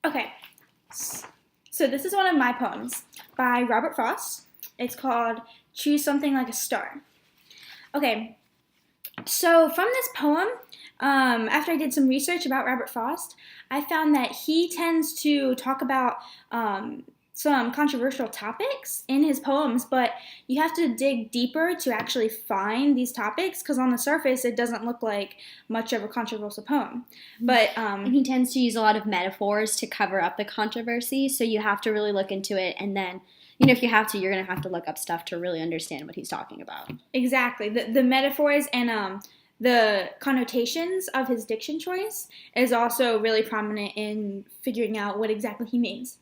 Okay, so this is one of my poems by Robert Frost. It's called Choose Something Like a Star. Okay, so from this poem, after I did some research about Robert Frost, I found that he tends to talk about some controversial topics in his poems, but you have to dig deeper to actually find these topics because on the surface it doesn't look like much of a controversial poem. But And he tends to use a lot of metaphors to cover up the controversy, so you have to really look into it, and then, if you have to, you're going to have to look up stuff to really understand what he's talking about. exactly the metaphors and the connotations of his diction choice is also really prominent in figuring out what exactly he means.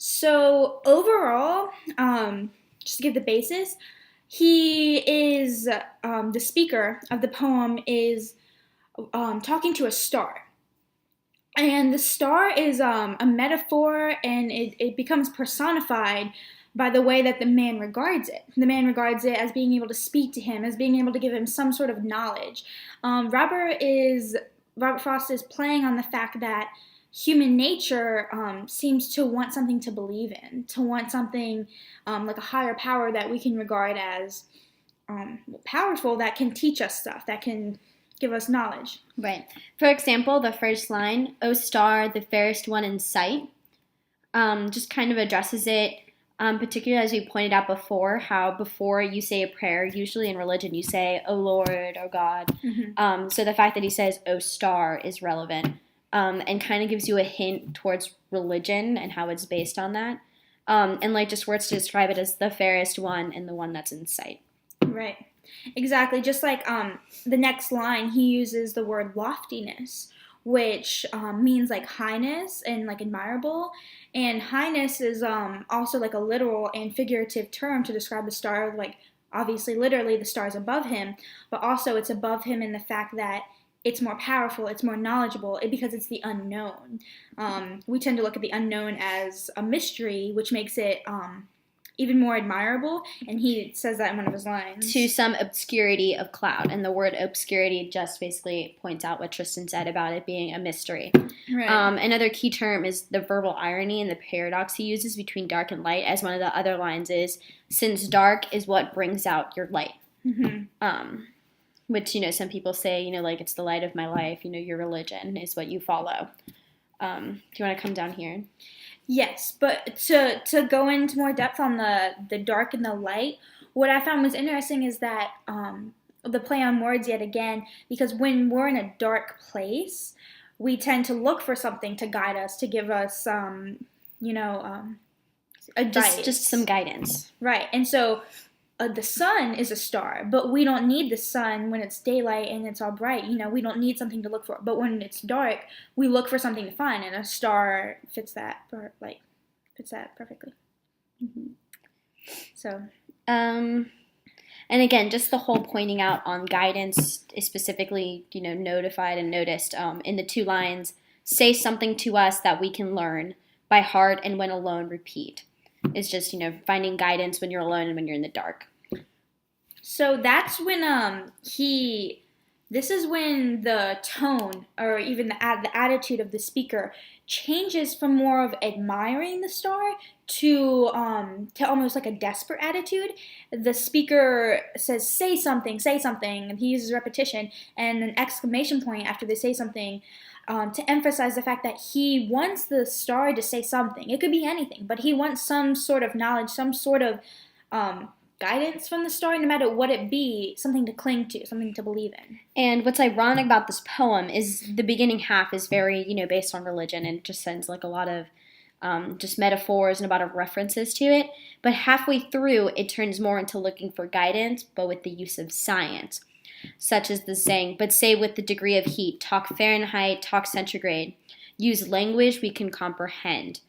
So overall, just to give the basis, he is the speaker of the poem is talking to a star. And the star is a metaphor, and it becomes personified by the way that the man regards it. The man regards it as being able to speak to him, as being able to give him some sort of knowledge. Robert Frost is playing on the fact that human nature seems to want something to believe in, to want something like a higher power that we can regard as powerful, that can teach us stuff, that can give us knowledge. Right. For example, the first line, "O star, the fairest one in sight," just kind of addresses it, particularly as we pointed out before, how before you say a prayer, usually in religion you say, "O Lord," or "God." Mm-hmm. So the fact that he says, "O star," is relevant, and kind of gives you a hint towards religion and how it's based on that. And like just words to describe it as the fairest one and the one that's in sight. Right. Exactly. Just like the next line, he uses the word loftiness, which means like highness and like admirable. And highness is also like a literal and figurative term to describe the star. Like obviously, literally, the star is above him, but also it's above him in the fact that it's more powerful, it's more knowledgeable, because it's the unknown. We tend to look at the unknown as a mystery, which makes it even more admirable, and he says that in one of his lines. To some obscurity of cloud, and the word obscurity just basically points out what Tristan said about it being a mystery. Right. Another key term is the verbal irony and the paradox he uses between dark and light, as one of the other lines is, "Since dark is what brings out your light." Mm-hmm. Which, some people say, like it's the light of my life, your religion is what you follow. Do you want to come down here? Yes, but to go into more depth on the dark and the light, what I found was interesting is that the play on words yet again, because when we're in a dark place, we tend to look for something to guide us, to give us, advice. Just some guidance. Right, and so the sun is a star, but we don't need the sun when it's daylight and it's all bright. We don't need something to look for. But when it's dark, we look for something to find, and a star fits that perfectly. Mm-hmm. So, and again, just the whole pointing out on guidance is specifically, notified and noticed in the two lines. "Say something to us that we can learn by heart, and when alone, repeat." It's just, finding guidance when you're alone and when you're in the dark. So that's when this is when the tone or even the attitude of the speaker changes from more of admiring the star to almost like a desperate attitude. The speaker says, "Say something, say something," and he uses repetition and an exclamation point after they say something. To emphasize the fact that he wants the star to say something. It could be anything, but he wants some sort of knowledge, some sort of guidance from the star, no matter what it be, something to cling to, something to believe in. And what's ironic about this poem is the beginning half is very, based on religion, and it just sends like a lot of just metaphors and a lot of references to it. But halfway through, it turns more into looking for guidance, but with the use of science. Such as the saying, "But say with the degree of heat, talk Fahrenheit, talk centigrade, use language we can comprehend."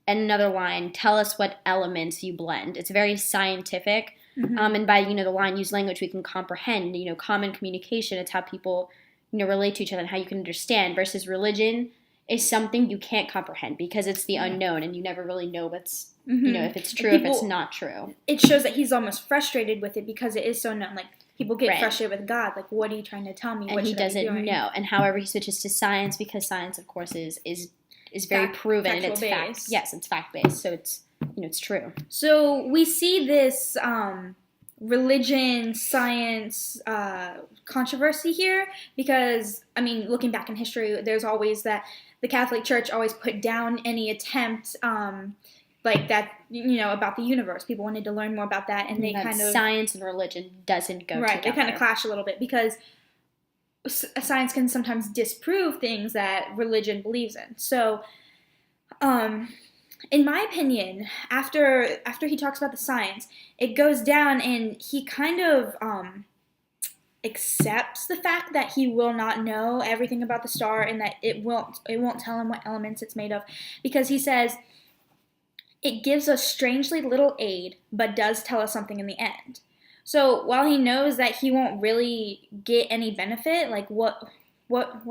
And another line, "Tell us what elements you blend." It's very scientific. Mm-hmm. And by, the line, "use language we can comprehend," common communication, it's how people, relate to each other and how you can understand, versus religion is something you can't comprehend because it's the unknown and you never really know what's, if it's true, if it's not true. It shows that he's almost frustrated with it because it is so known. Like, people get frustrated with God. Like, what are you trying to tell me? And he doesn't know. And however, he switches to science because science, of course, is is very proven and it's based. Yes, it's fact based, so it's it's true. So we see this religion science controversy here because looking back in history, there's always that the Catholic Church always put down any attempt like that about the universe. People wanted to learn more about that, and they kind of science and religion doesn't go right. together. They kind of clash a little bit because science can sometimes disprove things that religion believes in. So, in my opinion, after he talks about the science, it goes down, and he kind of accepts the fact that he will not know everything about the star, and that it won't tell him what elements it's made of, because he says it gives us strangely little aid, but does tell us something in the end. So while he knows that he won't really get any benefit, like what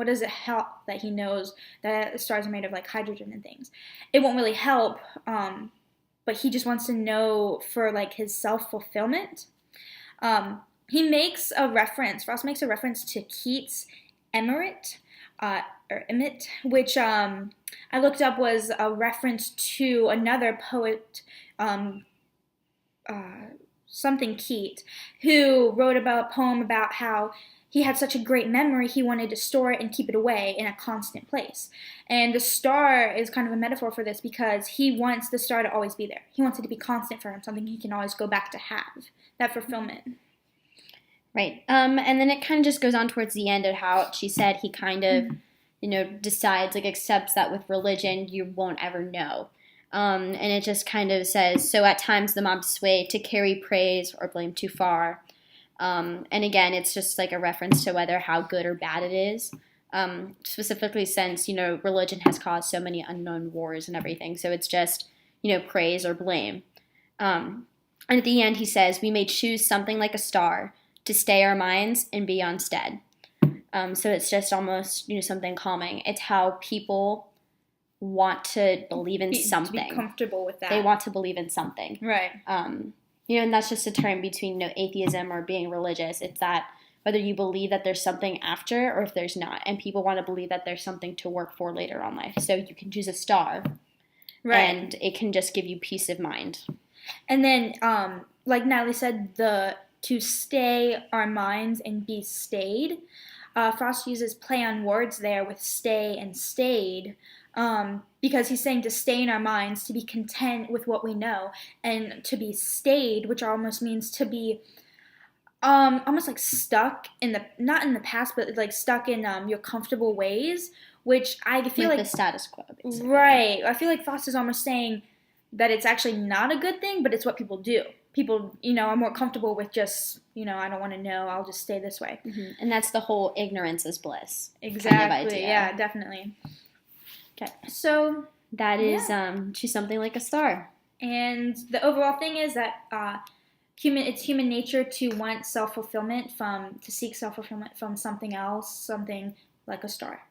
does it help that he knows that stars are made of like hydrogen and things? It won't really help, but he just wants to know for like his self-fulfillment. He makes a reference, Frost makes a reference to Keats' Emmet, which I looked up was a reference to another poet, something Keats, who wrote about a poem about how he had such a great memory, he wanted to store it and keep it away in a constant place. And the star is kind of a metaphor for this because he wants the star to always be there. He wants it to be constant for him, something he can always go back to have, that fulfillment. Right. And then it kind of just goes on towards the end of how she said he kind of, decides, like accepts that with religion you won't ever know. And it just kind of says, so at times the mob sway to carry praise or blame too far. And again, it's just like a reference to whether how good or bad it is. Specifically since, religion has caused so many unknown wars and everything. So it's just, praise or blame. And at the end he says, we may choose something like a star to stay our minds and be on stead. So it's just almost, something calming. It's how people want to believe in something. To be comfortable with that. They want to believe in something. Right. And that's just a term between atheism or being religious. It's that whether you believe that there's something after or if there's not. And people want to believe that there's something to work for later on life. So you can choose a star. Right. And it can just give you peace of mind. And then, like Natalie said, to stay our minds and be stayed. Frost uses play on words there with stay and stayed, because he's saying to stay in our minds, to be content with what we know, and to be stayed, which almost means to be almost like stuck not in the past, but like stuck in your comfortable ways, which I feel like the status quo, basically. Right. I feel like Frost is almost saying that it's actually not a good thing, but it's what people do. People, are more comfortable with just, I don't want to know, I'll just stay this way. Mm-hmm. And that's the whole ignorance is bliss. Exactly. Kind of idea. Yeah, definitely. Okay. So that is choose something like a star. And the overall thing is that it's human nature to want self-fulfillment to seek self-fulfillment from something else, something like a star.